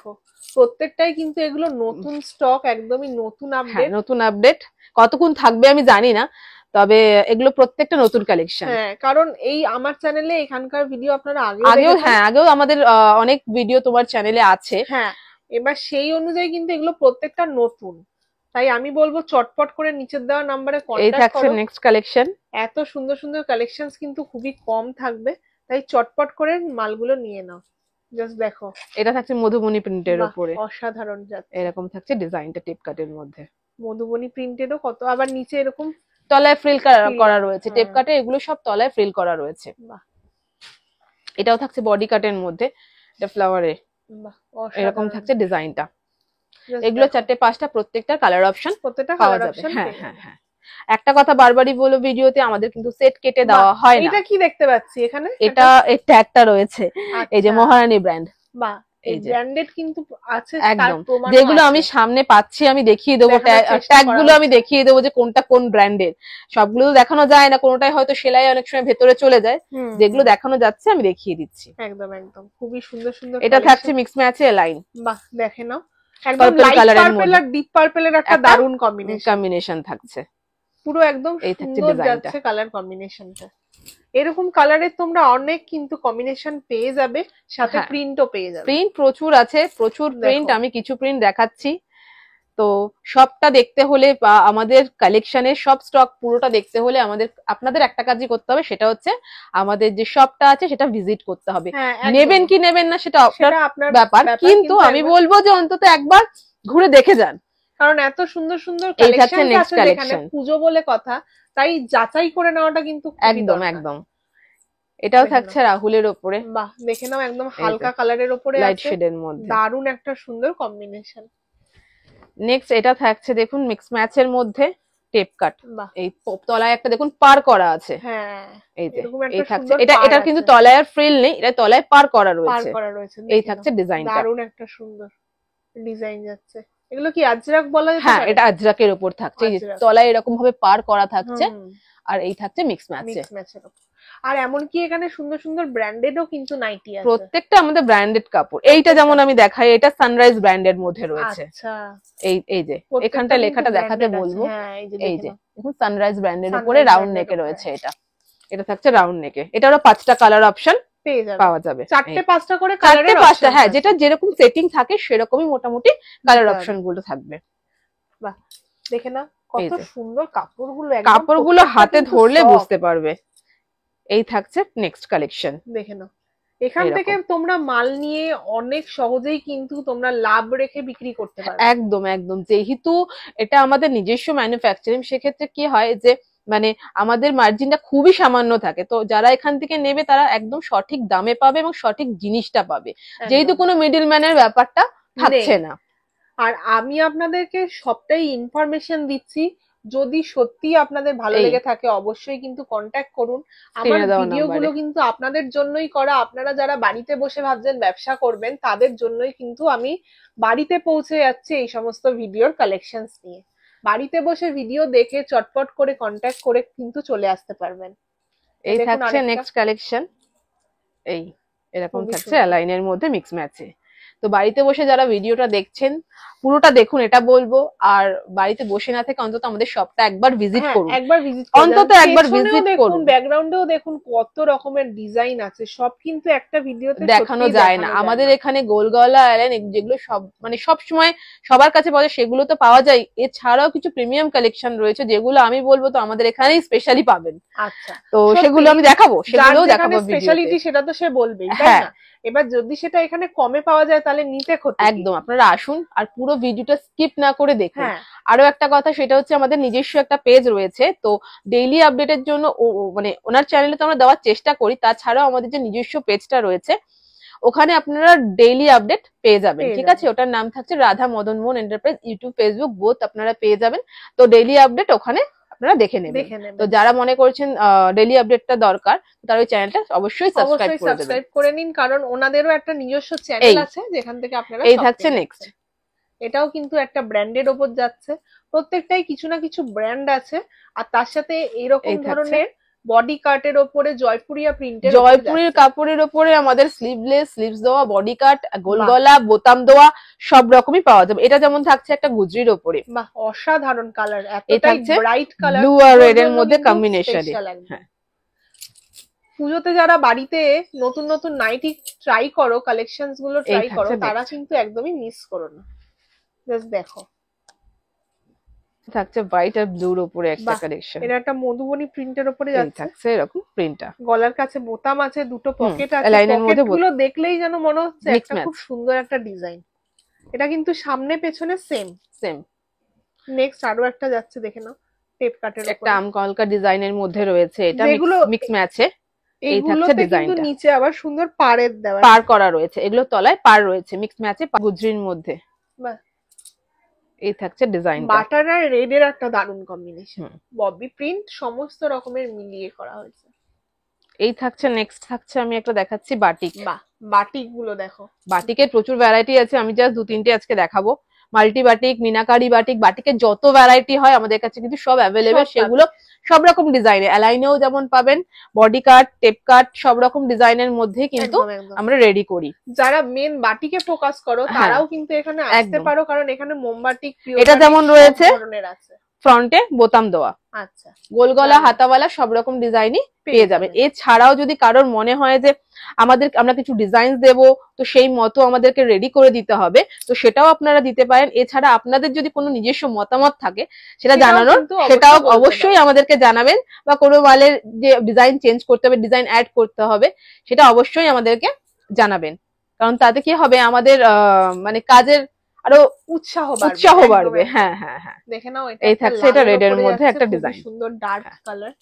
প্রত্যেকটাই কিন্তু এগুলো নতুন স্টক, একদমই নতুন আপডেট, কতক্ষণ থাকবে আমি জানি না, তবে এগুলো প্রত্যেকটা নতুন কালেকশন। কারণ এই আমার চ্যানেলে এখানকার ভিডিও আপনারা আগেও আমাদের অনেক ভিডিও তোমার চ্যানেলে আছে, এবার সেই অনুযায়ী কিন্তু এগুলো প্রত্যেকটা নতুন, তাই আমি বলবো চটপট করে নিচের দেওয়া নম্বরে কন্টাক্ট করো। নেক্সট কালেকশন, এত সুন্দর সুন্দর কালেকশনস কিন্তু খুবই কম থাকবে, তাই চটপট করে মালগুলো নিয়ে নাও। জাস্ট দেখো, এটা থাকছে মধুবনী প্রিন্টের উপরে, অসাধারণ যাচ্ছে, এরকম থাকছে ডিজাইনটা টেপ কাটের মধ্যে, মধুবনী প্রিন্টেরও কত, আবার নিচে এরকম তলায় ফ্রিল করা রয়েছে, টেপ কাটে এগুলো সব তলায় ফ্রিল করা রয়েছে। এটাও থাকছে বডি কাটের মধ্যে, এটা ফ্লাওয়ারে, এরকম থাকছে ডিজাইনটা, এগুলো 4টে 5টা প্রত্যেকটা কালার অপশন পাওয়া যাবে। একটা কথা বারবারই বলো ভিডিওতে, আমাদের কিন্তু সেট কেটে দেওয়া হয় না। এটা কি দেখতে পাচ্ছি এখানে, এটা এই ট্যাগটা রয়েছে, এই যে মহারানী ব্র্যান্ড, এই যে ব্র্যান্ডেড কিন্তু আছে, একদম যেগুলো আমি সামনে পাচ্ছি আমি দেখিয়ে দেবো, ট্যাগ গুলো আমি দেখিয়ে দেবো যে কোনটা কোন ব্র্যান্ডের। সবগুলো তো দেখানো যায় না, কোনটাই হয়তো সেলাই অনেক সময় ভেতরে চলে যায়, যেগুলো দেখানো যাচ্ছে আমি দেখিয়ে দিচ্ছি। একদম একদম খুবই সুন্দর সুন্দর। এটা থাকছে মিক্স ম্যাচে লাইন, বাহ দেখে নাও, একদম লাইট পার্পল আর ডিপ পার্পলের একটা দারুণ কম্বিনেশন থাকছে, পুরো একদম সুন্দর যাচ্ছে কালার কম্বিনেশনটা। এরকম কালারের তোমরা অনেক কিন্তু কম্বিনেশন পেয়ে যাবে, সাথে প্রিন্টও পেয়ে যাবে। প্রিন্ট প্রচুর আছে, প্রচুর প্রিন্ট, আমি কিছু প্রিন্ট দেখাচ্ছি। তো সবটা দেখতে হলে বা আমাদের কালেকশনের সব স্টক পুরোটা দেখতে হলে আপনাদের একটা কাজই করতে হবে, সেটা হচ্ছে আমাদের যে শপটা আছে সেটা ভিজিট করতে হবে। নেবেন কি নেবেন না সেটা আপনার ব্যাপার, কিন্তু আমি বলবো যে অন্তত একবার ঘুরে দেখে যান, কারণ এত সুন্দর সুন্দর কালেকশন আছে যেখানে পুজো বলে কথা, তাই যাচাই করে নেওয়াটা কিন্তু একদম একদম। এটাও থাকছে রাহুলের উপরে, বাহ দেখে নাও, একদম হালকা কালারের উপরে লাইট শেডের মধ্যে দারুণ একটা সুন্দর কম্বিনেশন। নেক্সট এটা থাকছে দেখুন মিক্স ম্যাচের মধ্যে টেপ কাট, এই তলায় একটা দেখুন পার করা আছে, হ্যাঁ এই যে এই থাকছে, এটা কিন্তু তলায় আর ফ্রিল নেই, এটা তলায় পার করা রয়েছে, এই থাকছে ডিজাইনটা, দারুণ একটা সুন্দর ডিজাইন যাচ্ছে। এগুলো কি আজরাক বলা যেতে পারে? হ্যাঁ এটা আজরাকের উপর থাকছে, এই যে তলায় এরকম ভাবে পার করা থাকছে, আর এই থাকছে মিক্স ম্যাচের। আর এমনকি এখানে সুন্দর সুন্দর ব্র্যান্ডেডও কিন্তু নাইটি আছে, প্রত্যেকটা আমাদের ব্র্যান্ডেড কাপড়। এইটা যেমন আমি দেখাই, এটা সানরাইজ ব্র্যান্ডের মধ্যে রয়েছে, আচ্ছা এই যে এখানটা লেখাটা দেখাতে বলবো, এই যে দেখুন সানরাইজ ব্র্যান্ডের উপরে রাউন্ড নেকে রয়েছে, এটা থাকছে রাউন্ড নেকে, এটারও 5টা কালার অপশন পাওয়া যাবে, 4-5টা করে কালারের 5টা, হ্যাঁ যেটা যেরকম সেটিং থাকে সেরকমই মোটামুটি কালার অপশন গুলো থাকবে। বাহ দেখে না কত সুন্দর কাপড়গুলো, কাপড়গুলো হাতে ধরলে বুঝতে পারবে। এই থাকছে নেক্সট কালেকশন, দেখে নাও, এখান থেকে তোমরা মাল নিয়ে অনেক সহজেই কিন্তু তোমরা লাভ রেখে বিক্রি করতে পারবে। একদম একদম, যেহেতু এটা আমাদের নিজস্ব ম্যানুফ্যাকচারিং, সেক্ষেত্রে কি হয় যে মানে আমাদের মার্জিনটা খুবই সামান্য থাকে, তো যারা এখান থেকে নেবে তারা একদম সঠিক দামে পাবে এবং সঠিক জিনিসটা পাবে, যেহেতু কোনো মিডল ম্যানের ব্যাপারটা থাকছে না। আর আমি আপনাদেরকে সবটাই ইনফরমেশন দিচ্ছি, যদি সত্যি আপনাদের ভালো লেগে থাকে অবশ্যই কিন্তু কন্ট্যাক্ট করুন। আমার ভিডিওগুলো কিন্তু আপনাদের জন্যই করা, আপনারা যারা বাড়িতে বসে ভাবছেন ব্যবসা করবেন তাদের জন্যই কিন্তু আমি বাড়িতে পৌঁছে যাচ্ছি এই সমস্ত ভিডিওর কালেকশনস নিয়ে। বাড়িতে বসে ভিডিও দেখে চটপট করে কন্ট্যাক্ট করে কিন্তু চলে আসতে পারবেন। এই থাকছে নেক্সট কালেকশন, এই এরকম থাকছে লাইনের মধ্যে মিক্স ম্যাচে। তো বাড়িতে বসে যারা ভিডিওটা দেখছেন পুরোটা দেখুন এটা বলবো, আর বাড়িতে বসে না থেকে অন্তত আমাদের শপটা একবার ভিজিট করুন, অন্তত একবার ভিজিট করুন। ব্যাকগ্রাউন্ডেও দেখুন কত রকমের ডিজাইন আছে, সব কিন্তু একটা ভিডিওতে দেখানো যায় না। আমাদের এখানে গোলগলা আইল্যান্ড যেগুলো সব মানে সব সময় সবার কাছে পাওয়া যায় সেগুলো তো পাওয়া যায়, এছাড়াও কিছু প্রিমিয়াম কালেকশন রয়েছে যেগুলো আমি বলবো তো আমাদের এখানেই স্পেশালি পাবেন। আচ্ছা তো সেগুলো আমি দেখাবো, সেগুলোও দেখাবো স্পেশালিটি, সেটা তো সে বলবেই, তাই না? এবার যদি সেটা এখানে কমে পাওয়া যায় তাহলে নিতে ক্ষতি। একদম, আপনারা আসুন আর পুরো ভিডিওটা স্কিপ না করে দেখুন। আরো একটা কথা, সেটা হচ্ছে আমাদের নিজস্ব একটা পেজ রয়েছে, তো ডেইলি আপডেটের জন্য মানে ওনার চ্যানেলে তো আমরা দেওয়ার চেষ্টা করি, তাছাড়াও আমাদের যে নিজস্ব পেজটা রয়েছে ওখানে আপনারা ডেইলি আপডেট পেয়ে যাবেন, ঠিক আছে? ওটার নাম থাকছে Radha Madan Mohan enterprise, YouTube Facebook both আপনারা পেয়ে যাবেন। তো ডেইলি আপডেট ওখানে আপনারা দেখে নেবেন। তো যারা মনে করছেন ডেইলি আপডেটটা দরকার তারা ওই চ্যানেলটা অবশ্যই সাবস্ক্রাইব করে নিন, কারণ ওনাদেরও একটা নিজস্ব চ্যানেল আছে যেখান থেকে আপনারা। এই থাকছে নেক্সট, এটাও কিন্তু একটা ব্র্যান্ডের ওপর যাচ্ছে, প্রত্যেকটাই কিছু না কিছু ব্র্যান্ড আছে, আর তার সাথে এইরকম ধরনের বডি কাটের ওপরে জয়পুরিয়া প্রিন্টের, জয়পুরের কাপড়ের ওপরে আমাদের স্লিভলেস, স্লিভস দেওয়া, বডি কাট, গোলগলা, বোতাম দেওয়া সব রকমই পাওয়া যাবে। এটা যেমন থাকছে একটা গুজরির ওপরে, বাহ অসাধারণ কালার, এতটাই ব্রাইট কালার, ব্লু আর রেড এর মধ্যে কম্বিনেশন। হ্যাঁ, পুজোতে যারা বাড়িতে নতুন নতুন নাইটি ট্রাই করো, কালেকশনস গুলো ট্রাই করো, তারা কিন্তু একদমই মিস করো না। জাস্ট দেখো, থাকছে হোয়াইট আর ব্লুর উপরে একটা কালেকশন, এটা একটা মধুবনী প্রিন্টের উপরে যাচ্ছে, থাকছে এরকম প্রিন্টটা, গলার কাছে বোতাম আছে, দুটো পকেট আছে, পকেটগুলো দেখলেই যেন মনে হচ্ছে একটা খুব সুন্দর একটা ডিজাইন। এটা কিন্তু সামনে পেছনে সেম। নেক্সট আরো একটা যাচ্ছে, দেখে নাও, টেপ কাটের উপরে একটা আমকলকা ডিজাইনের মধ্যে রয়েছে, এটা মিক্স ম্যাচে। এই থাকছে ডিজাইনটা, নিচে আবার সুন্দর পাড়ের দেওয়া, পার করা রয়েছে, এগুলো তলায় পার রয়েছে, মিক্স ম্যাচে গুজরির মধ্যে। বাহ, এই থাকছে ডিজাইন, বাটার আর রেড এর একটা দারুণ কম্বিনেশন, ববি প্রিন্ট সমস্ত রকমের মিলিয়ে করা হয়েছে। এই থাকছে নেক্সট থাকছে আমি একটা দেখাচ্ছি বাটিক। বাহ, বাটিক গুলো দেখো, বাটিকের প্রচুর ভ্যারাইটি আছে, আমি জাস্ট 2-3টে আজকে দেখাবো। মাল্টি বাটিক, মিনাকারি বাটিক, বাটিকের যত ভ্যারাইটি হয় আমাদের কাছে কিন্তু সব অ্যাভেলেবেল, সেগুলো সব রকম ডিজাইনে, অ্যালাইনেও যেমন পাবেন, বডি কাট, টেপ কাট, সব রকম ডিজাইনের মধ্যে কিন্তু আমরা রেডি করি। যারা মেন বাটিকে ফোকাস করো তারাও কিন্তু এখানে আসতে পারো, কারণ এখানে মোমবাটিক, এটা যেমন রয়েছে ফ্রন্টে বোতাম দেওয়া, আচ্ছা, গোল গলা, হাতাওয়ালা, সব রকম ডিজাইনই পেয়ে যাবেন। এছাড়াও যদি কারোর মনে হয় যে আমরা কিছু ডিজাইন দেব, তো সেই মতো আমাদেরকে রেডি করে দিতে হবে, তো সেটাও আপনারা দিতে পারেন। এছাড়া আপনাদের যদি কোনো নিজস্ব মতামত থাকে সেটা জানানোর, সেটাও অবশ্যই আমাদেরকে জানাবেন, বা কোনো মালের যে ডিজাইন চেঞ্জ করতে হবে, ডিজাইন অ্যাড করতে হবে, সেটা অবশ্যই আমাদেরকে জানাবেন। কারণ তাতে কি হবে, আমাদের মানে কাজের আরো উৎসাহ বাড়বে। হ্যাঁ হ্যাঁ হ্যাঁ, দেখে নাও এই থাকছে, এটা রেড এর মধ্যে একটা ডিজাইন, সুন্দর ডার্ক কালার।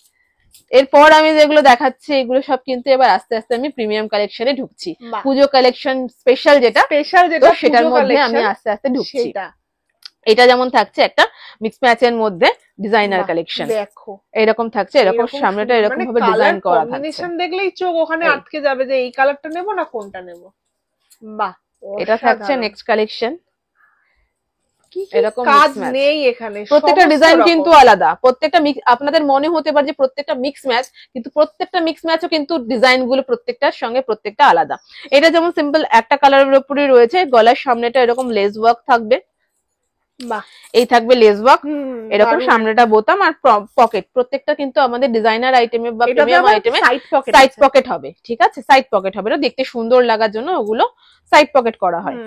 এরপর আমি যেগুলো দেখাচ্ছি এগুলো সব কিন্তু এবার আস্তে আস্তে আমি প্রিমিয়াম কালেকশনে ঢুকছি। পুজো কালেকশন স্পেশাল যেটা সেটার মধ্যে আমি আস্তে আস্তে ঢুকছি। এটা যেমন থাকছে একটা মিক্স ম্যাচের মধ্যে ডিজাইনার কালেকশন, দেখো এরকম থাকছে, এরকম সামনেটা এরকম ভাবে ডিজাইন করা থাকছে, কম্বিনেশন দেখলেই চোখ ওখানে আটকে যাবে যে এই কালারটা নেব না কোনটা নেব। বাহ, এটা থাকছে নেক্সট কালেকশন। এরকম কাজ নেই এখানে, প্রত্যেকটা ডিজাইন কিন্তু আলাদা, প্রত্যেকটা আপনাদের মনে হতে পারে যে প্রত্যেকটা মিক্স ম্যাচ, কিন্তু প্রত্যেকটা মিক্স ম্যাচও কিন্তু ডিজাইন গুলো প্রত্যেকটার সঙ্গে প্রত্যেকটা আলাদা। এটা যেমন সিম্পল একটা কালারের উপরে রয়েছে, গলার সামনেটা এরকম লেস ওয়ার্ক থাকবে, এই থাকবে লেস ওয়ার্ক, এরকম সামনেটা বোতাম, আর পকেট প্রত্যেকটা কিন্তু আমাদের ডিজাইনার আইটেমে বা প্রিমিয়াম আইটেমে সাইড পকেট হবে। ঠিক আছে, সাইড পকেট হবে, এটা দেখতে সুন্দর লাগার জন্য ওগুলো সাইড পকেট করা হয়।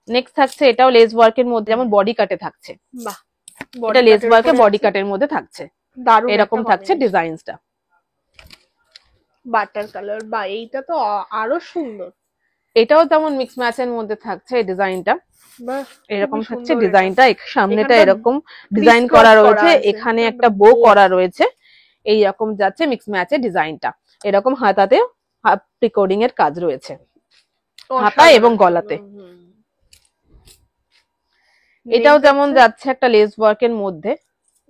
নেক্সট থাকছে এটাও লেস ওয়ার্কের মধ্যে, যেমন বডি কাটে থাকছে, বাহ, এটা লেস ওয়ার্কে বডি কাটের মধ্যে থাকছে, এরকম থাকছে ডিজাইনসটা, বাটার কালার। বা এইটা তো আরো সুন্দর, এটাও যেমন মিক্স ম্যাচের মধ্যে থাকছে এই ডিজাইনটা, এরকম থাকছে ডিজাইনটা, সামনেটা এরকম ডিজাইন করা রয়েছে, এখানে একটা বো করা রয়েছে, এই রকম যাচ্ছে মিক্স ম্যাচের ডিজাইনটা, এরকম হাতাতে প্রিকোডিং এর কাজ রয়েছে, হাতা এবং গলাতে। এটাও যেমন যাচ্ছে একটা লেস ওয়ার্কের মধ্যে,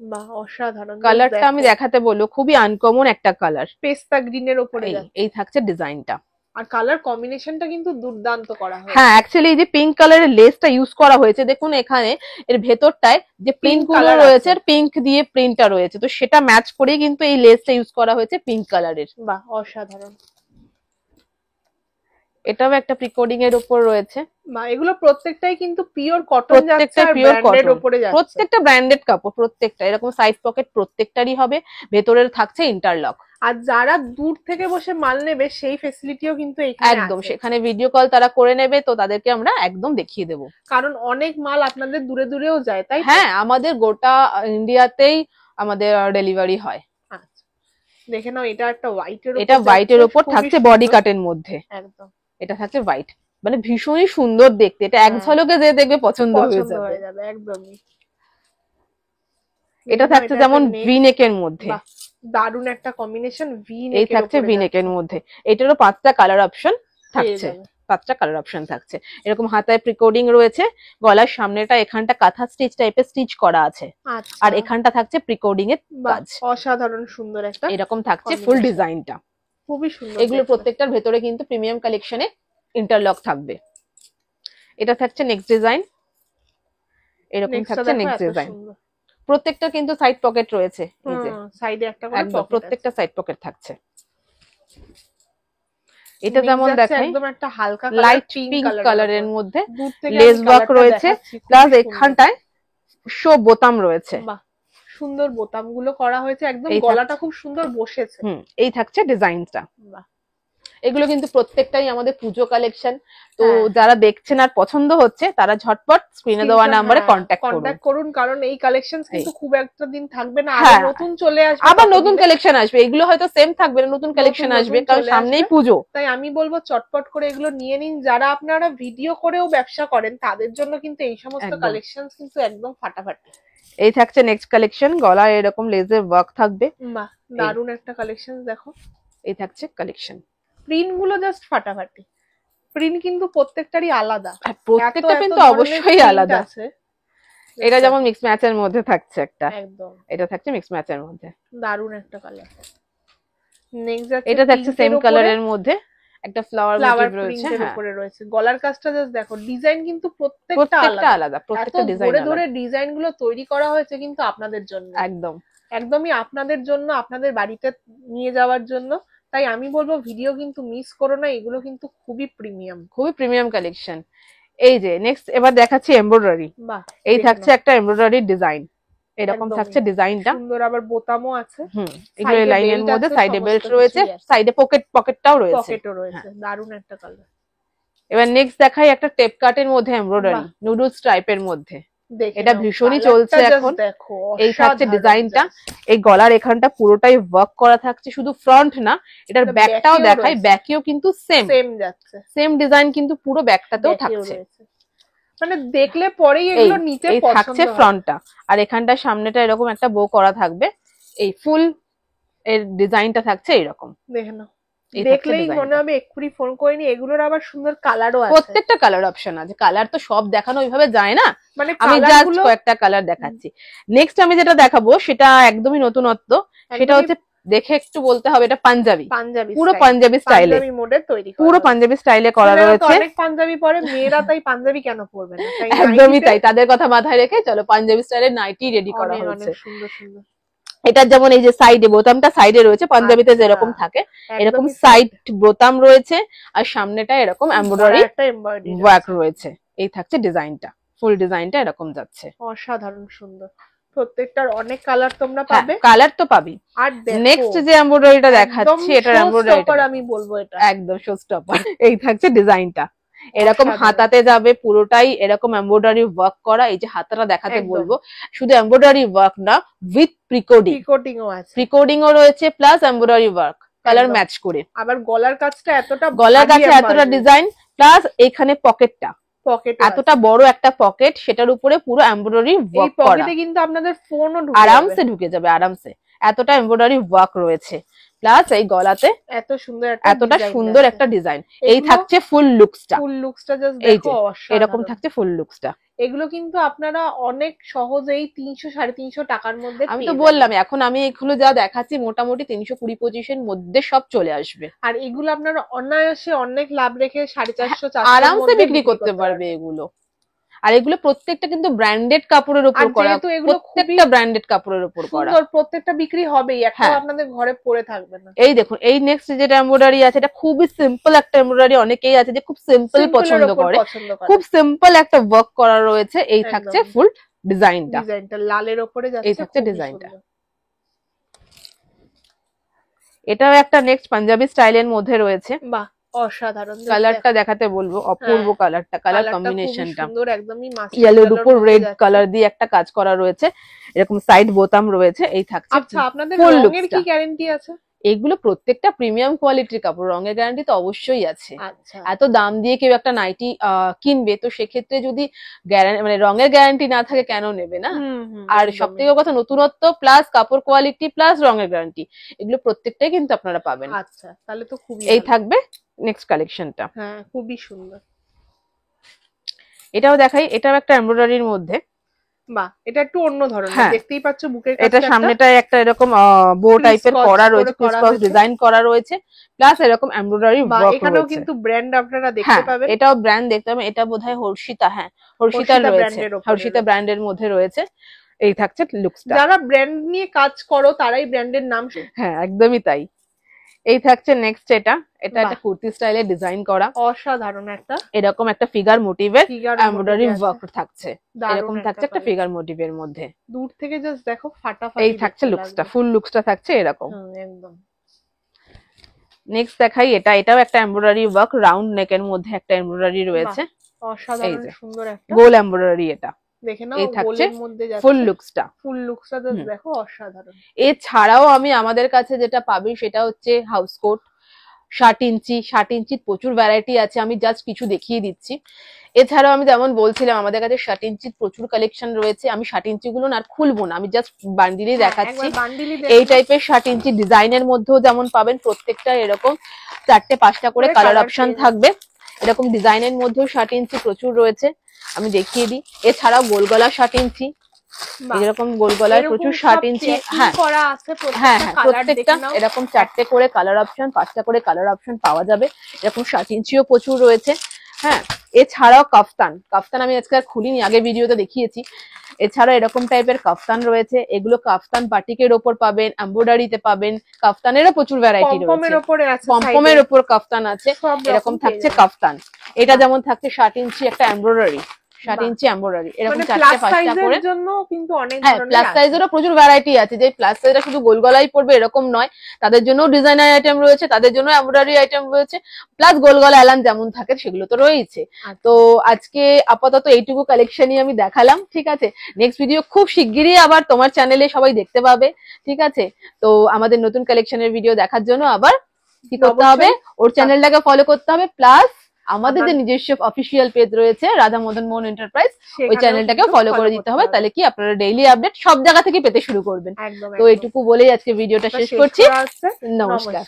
বাহ, অসাধারণ। কালারটা আমি দেখাতে বলবো, খুবই আনকমন একটা কালার, পেস্তা গ্রিনের উপরে এই থাকছে ডিজাইনটা, আর কালার কম্বিনেশনটা কিন্তু দুর্দান্ত করা হয়েছে। হ্যাঁ, অ্যাকচুয়ালি এই যে পিঙ্ক কালারের লেসটা ইউজ করা হয়েছে, দেখুন এখানে এর ভেতরটায় যে প্রিন্ট গুলো রয়েছে, আর পিঙ্ক দিয়ে প্রিন্টটা রয়েছে, তো সেটা ম্যাচ করে কিন্তু এই লেসটা ইউজ করা হয়েছে পিঙ্ক কালারের। বাহ, অসাধারণ। এটাও একটা প্রিকোডিং এর উপর রয়েছে, বা এগুলো প্রত্যেকটাই কিন্তু পিওর কটন যাচ্ছে, আর ব্র্যান্ডেড উপরে যাচ্ছে, প্রত্যেকটা ব্র্যান্ডেড কাপড়, প্রত্যেকটা এরকম সাইড পকেট প্রত্যেকটারই হবে, ভেতরের থাকছে ইন্টারলক। আর যারা দূর থেকে বসে মাল নেবে সেই ফ্যাসিলিটিও কিন্তু এখানে একদম, সেখানে ভিডিও কল তারা করে নেবে, তো তাদেরকে আমরা একদম দেখিয়ে দেবো, কারণ অনেক মাল আপনাদের দূরে দূরেও যায়, তাই হ্যাঁ, আমাদের গোটা ইন্ডিয়াতেই আমাদের ডেলিভারি হয়। আচ্ছা, দেখে নাও, এটা একটা হোয়াইটের, এটা হোয়াইটের উপর থাকছে বডি কাটের মধ্যে, একদম এটা থাকছে হোয়াইট, মানে ভীষণই সুন্দর দেখতে, এটা এক ঝলকে যে দেখবে পছন্দ হয়ে যাবে একদমই। এটা থাকছে যেমন ভি নেকের মধ্যে, দারুন একটা কম্বিনেশন, ভি নেক, এই থাকছে ভি নেকের মধ্যে, এটারও 5টা কালার অপশন থাকছে, 5টা কালার অপশন থাকছে, এরকম হাতায় প্রিকোডিং রয়েছে, গলার সামনেটা এখানটা কাঁথা স্টিচ টাইপের স্টিচ করা আছে, আর এখানটা থাকছে প্রিকোডিং এর কাজ, অসাধারণ সুন্দর একটা, এরকম থাকছে ফুল ডিজাইনটা, খুবই সুন্দর। এগুলো প্রত্যেকটার ভেতরে কিন্তু প্রিমিয়াম কালেকশনে ইন্টারলক থাকবে। এটা থাকছে নেক্সট ডিজাইন, এরকম থাকছে নেক্সট ডিজাইন, প্রত্যেকটা কিন্তু সাইড পকেট রয়েছে, এই যে সাইডে একটা করে একদম প্রত্যেকটা সাইড পকেট থাকছে। এটা যেমন দেখেন একদম একটা হালকা লাইট পিঙ্ক কালারের মধ্যে লেস ওয়ার্ক রয়েছে, প্লাস এখানটায় শো বোতাম রয়েছে, বাহ, সুন্দর বোতামগুলো করা হয়েছে, একদম গলাটা খুব সুন্দর বসেছে। এই থাকছে ডিজাইনটা, বাহ, এগুলো কিন্তু প্রত্যেকটাই আমাদের পুজো কালেকশন, তো যারা দেখছেন আর পছন্দ হচ্ছে তারা ঝটপট স্ক্রিনে দেওয়া নম্বরে কন্ট্যাক্ট করুন, কারণ এই কালেকশন কিন্তু খুব একটা দিন থাকবে না, আবার নতুন চলে আসবে, আবার নতুন কালেকশন আসবে, এগুলো হয়তো সেম থাকবে না, নতুন কালেকশন আসবে, কারণ সামনেই পুজো, তাই আমি বলবো চটপট করে এগুলো নিয়ে নিন। যারা আপনারা ভিডিও করেও ব্যবসা করেন তাদের জন্য কিন্তু এই সমস্ত কালেকশন কিন্তু একদম ফাটাফাটি। এই থাকছে নেক্সট কালেকশন, গলায় এরকম লেজের ওয়ার্ক থাকবে, বাহ, দারুন একটা কালেকশন, দেখো এই থাকছে কালেকশন, প্রিন্ট গুলো জাস্ট ফাটাফাটি, প্রিন্ট কিন্তু প্রত্যেকটারই আলাদা, প্রত্যেকটা কিন্তু অবশ্যই আলাদা আছে। এটা যেমন মিক্স ম্যাচের মধ্যে থাকছে একটা, একদম এটা থাকছে মিক্স ম্যাচের মধ্যে, দারুন একটা কালার। নেক্সট যাচ্ছে এটা থাকছে সেম কালারের মধ্যে, একটা ফ্লাওয়ার মোটিভ রয়েছে। হ্যাঁ, উপরে রয়েছে। গলার কাজটা জাস্ট দেখো, ডিজাইন কিন্তু প্রত্যেকটা আলাদা, প্রত্যেকটা ডিজাইন আলাদা। ধরে ডিজাইন গুলো তৈরি করা হয়েছে কিন্তু আপনাদের জন্য, একদমই আপনাদের জন্য, আপনাদের বাড়িতে নিয়ে যাওয়ার জন্য। তাই আমি বলবো ভিডিও কিন্তু মিস করো না, এগুলো কিন্তু খুবই প্রিমিয়াম কালেকশন। এই যে নেক্সট এবার দেখাচ্ছি এমব্রয়ডারি। এই থাকছে একটা এমব্রয়ডারি ডিজাইন, এরকম থাকছে ডিজাইনটা, সুন্দর। আবার বোতামও আছে, এগুলো লাইনের মধ্যে, সাইডে বেল্ট রয়েছে, সাইডে পকেটটাও রয়েছে, দারুণ একটা কালার। এবার নেক্সট দেখাই একটা টেপ কাটের মধ্যে এমব্রয়ডারি, নুডলস টাইপের মধ্যে। এটা ভীষণই চলছে এখন। এই থাকছে ডিজাইনটা, এই গলার এখানটা পুরোটাই ওয়ার্ক করা থাকছে, শুধু ফ্রন্ট না, এটার ব্যাকটাও দেখাই, ব্যাকেও কিন্তু সেম ডিজাইন কিন্তু পুরো ব্যাকটাতেও থাকছে, মানে দেখলে পরেই এগুলো নিতে পছন্দ হয়। থাকছে ফ্রন্টটা, আর এখানটা সামনেটা এরকম একটা বো করা থাকবে, এই ফুল এর ডিজাইনটা থাকছে এইরকম। দেখে নাও, দেখলেই মনে হবে এক্ষুনি ফোন করে নি। এগুলোর আবার সুন্দর কালারও আছে, প্রত্যেকটা কালার অপশন আছে। কালার তো সব দেখানো ওইভাবে যায় না, মানে আমি জাস্ট কয়েকটা কালার দেখাচ্ছি। নেক্সট আমি যেটা দেখাবো সেটা একদমই নতুনত্ব, সেটা হচ্ছে দেখে একটু বলতে হবে, এটা পাঞ্জাবি, পুরো পাঞ্জাবি স্টাইলে, পুরো পাঞ্জাবি স্টাইলে করা রয়েছে। অনেক পাঞ্জাবি পরে মেয়েরা, তাই পাঞ্জাবি কেন পরবে না? একদমই তাই, তাদের কথা মাথায় রেখে চলো পাঞ্জাবি স্টাইলের নাইটি রেডি করা হয়েছে। সুন্দর সুন্দর। এটা যেমন এই যে সাইডে বোতামটা সাইডে রয়েছে, পাঞ্জাবিতে যেরকম থাকে এরকম সাইড বোতাম রয়েছে, আর সামনেটা এরকম এমব্রয়ডারি ওয়ার্ক রয়েছে। এই থাকছে ডিজাইনটা, ফুল ডিজাইনটা এরকম যাচ্ছে, অসাধারণ সুন্দর। প্রত্যেকটার অনেক কালার তোমরা পাবে, কালার তো পাবি। আর নেক্সট যে এমব্রয়ডারিটা দেখাচ্ছি, এটার এমব্রয়ডারিটা আমি বলবো এটা একদম শো স্টপার। এই থাকছে ডিজাইনটা, এরকম হাতাতে যাবে, পুরোটাই এরকম এমব্রয়ডারি ওয়ার্ক করা। এই যে হাতাটা দেখাতে বলবো, শুধু এমব্রয়ডারি ওয়ার্ক না, উইথ প্রিকোডিংও রয়েছে, plus embroidery work colour match করে। আবার গলার কাছে এতটা ডিজাইন, প্লাস এখানে পকেটটা, এতটা বড় একটা পকেট, সেটার উপরে পুরো এমব্রয়ডারি ওয়ার্ক করা। পকেটে কিন্তু আপনাদের ফোনও আরামসে ঢুকে যাবে, আরামসে। এতটা এমব্রয়ডারি ওয়ার্ক রয়েছে, প্লাস এই গলাতে এতটা সুন্দর একটা ডিজাইন। এই থাকছে ফুল লুকসটা, এই যে এরকম থাকছে ফুল লুকসটা। এগুলো কিন্তু আপনারা অনেক সহজেই 300-350 টাকার মধ্যে, আমি তো বললাম এখন আমি এগুলো যা দেখাচ্ছি মোটামুটি 320-25 মধ্যে সব চলে আসবে। আর এগুলো আপনারা অনায়াসে অনেক লাভ রেখে 450-400 আরামসে বিক্রি করতে পারবে এগুলো। আর এগুলো প্রত্যেকটা কিন্তু ব্র্যান্ডেড কাপড়ের উপর করা, প্রত্যেকটা ব্র্যান্ডেড কাপড়ের উপর করা, প্রত্যেকটা বিক্রি হবেই, একটা আপনাদের ঘরে পড়ে থাকবে না। এই দেখুন, এই নেক্সট যেটা এমব্রয়ডারি আছে, এটা খুবই সিম্পল একটা এমব্রয়ডারি। অনেকেই আছে যে খুব সিম্পল পছন্দ করে, খুব সিম্পল একটা ওয়ার্ক করা রয়েছে। এই থাকছে ফুল ডিজাইনটা, লালের উপরে যাচ্ছে, এই থাকছে ডিজাইনটা। এটাও একটা নেক্সট পাঞ্জাবি স্টাইলের মধ্যে রয়েছে। বাহ, অসাধারণ। কালারটা দেখাতে বলবো, অপূর্ব কালারটা, কালার কম্বিনেশনটা সুন্দর, একদমই মাস্টার ইয়েলোর উপর রেড কালার দিয়ে একটা কাজ করা রয়েছে, এরকম সাইড বোতাম রয়েছে। এই থাকছে। আচ্ছা, আপনাদের রঙের কি গ্যারান্টি আছে? এগুলো প্রত্যেকটা প্রিমিয়াম কোয়ালিটির কাপড়, রঙের গ্যারান্টি তো অবশ্যই আছে। এত দাম দিয়ে কেউ একটা নাইটি কিনবে, তো সেক্ষেত্রে যদি মানে রঙের গ্যারান্টি না থাকে কেন নেবে না? আর সব থেকে কথা নতুনত্ব, প্লাস কাপড় কোয়ালিটি, প্লাস রঙের গ্যারান্টি, এগুলো প্রত্যেকটাই কিন্তু আপনারা পাবেন। আচ্ছা, তাহলে তো খুবই। এই থাকবে নেক্সট কালেকশনটা, হ্যাঁ খুবই সুন্দর। এটাও দেখাই, এটাও একটা এমব্রয়ডারির মধ্যে। বাহ, এটা একটু অন্য ধরনের, দেখতেই পাচ্ছ বুকের কাছে এটা সামনেটায় একটা এরকম বো টাইপের করা রয়েছে, ক্রিসক্রস ডিজাইন করা রয়েছে, প্লাস এরকম এমব্রয়ডারি ওয়ার্ক রয়েছে। এখানেও কিন্তু ব্র্যান্ড আপনারা দেখতে পাবেন। এটাও ব্র্যান্ড দেখতে পাবেন, এটা বোধহয় হর্ষিতা, হ্যাঁ হর্ষিতার রয়েছে, হর্ষিতা ব্র্যান্ডের মধ্যে রয়েছে। এই থাকছে লুকসটা। যারা ব্র্যান্ড নিয়ে কাজ করো তারাই ব্র্যান্ডের নাম। হ্যাঁ একদমই তাই। এই থাকছে নেক্সট, এটা একটা কুর্তি স্টাইলে ডিজাইন করা, অসাধারণ একটা এরকম একটা ফিগার মোটিভের এমব্রয়ডারি ওয়ার্ক থাকছে, এরকম থাকছে একটা ফিগার মোটিভের মধ্যে। দূর থেকে জাস্ট দেখো ফাটাফাটি। এই থাকছে লুকসটা, ফুল লুকসটা থাকছে এরকম একদম। নেক্সট দেখাই, এটাও একটা এমব্রয়ডারি ওয়ার্ক, রাউন্ড নেকের মধ্যে একটা এমব্রয়ডারি রয়েছে, অসাধারণ সুন্দর একটা গোল এমব্রয়ডারি। এটা দেখে নাও, গোলের মধ্যে যাচ্ছে ফুল লুকসটা, জাস্ট দেখো অসাধারণ। এছাড়াও আমি আমাদের কাছে যেটা পাবি সেটা হচ্ছে হাউস কোট 60 ইঞ্চি, 60 ইঞ্চির প্রচুর ভ্যারাইটি আছে, আমি জাস্ট কিছু দেখিয়ে দিচ্ছি। এছাড়াও আমি যেমন বলছিলাম আমাদের কাছে 60 ইঞ্চির প্রচুর কালেকশন রয়েছে। আমি 60 ইঞ্চি গুলো আর খুলবো না, আমি জাস্ট বান্ডিলই দেখাচ্ছি। এই টাইপের 60 ইঞ্চি ডিজাইনের মধ্যেও যেমন পাবেন, প্রত্যেকটা এরকম 4-5টা করে কালার অপশন থাকবে। এরকম ডিজাইনের মধ্যেও 60 ইঞ্চি প্রচুর রয়েছে, আমি দেখিয়ে দিই। এছাড়াও গোল গলা 60 ইঞ্চি, এরকম গোল গলায় প্রচুর 60 ইঞ্চি। হ্যাঁ করা আছে, হ্যাঁ হ্যাঁ, প্রত্যেকটা এরকম 4টে করে কালার অপশন, 5টা করে কালার অপশন পাওয়া যাবে। এরকম 60 ইঞ্চিও প্রচুর রয়েছে। হ্যাঁ, এছাড়াও কাফতান আমি আজকে আর খুলিনি, আগে ভিডিওতে দেখিয়েছি। এছাড়া এরকম টাইপের কাফতান রয়েছে, এগুলো কাফতান বাটিকের ওপর পাবেন, এমব্রয়ডারিতে পাবেন। কাফতানেরও প্রচুর ভ্যারাইটি রয়েছে, পমপমের ওপর কাফতান আছে। এরকম থাকছে কাফতান, এটা যেমন থাকছে 60 ইঞ্চি একটা এমব্রয়ডারি, 60 ইঞ্চি এমব্রয়ডারি, এরকম 4টে-5টা করে। হ্যাঁ, প্লাস সাইজেরও প্রচুর ভ্যারাইটি আছে, যে প্লাস সাইজটা শুধু গোল গলাই পড়বে এরকম নয়, তাদের জন্য ডিজাইনার আইটেম রয়েছে, তাদের জন্য এমব্রয়ডারি আইটেম রয়েছে, প্লাস গোল গলা এলান যেমন থাকে সেগুলো তো রয়েছে। তো আজকে আপাতত এইটুকু কালেকশনই আমি দেখালাম, ঠিক আছে। নেক্সট ভিডিও খুব শিগগিরই আবার তোমার চ্যানেলে সবাই দেখতে পাবে, ঠিক আছে। তো আমাদের নতুন কালেকশনের ভিডিও দেখার জন্য আবার কি করতে হবে, ওর চ্যানেলটাকে ফলো করতে হবে, প্লাস আমাদের যে নিজস্ব অফিসিয়াল পেজ রয়েছে রাধা মদন মোহন এন্টারপ্রাইজ, ওই চ্যানেলটাকে ফলো করে দিতে হবে, তাহলে কি আপনারা ডেইলি আপডেট সব জায়গা থেকে পেতে শুরু করবেন। তো এইটুকু বলেই আজকে ভিডিওটা শেষ করছি। নমস্কার।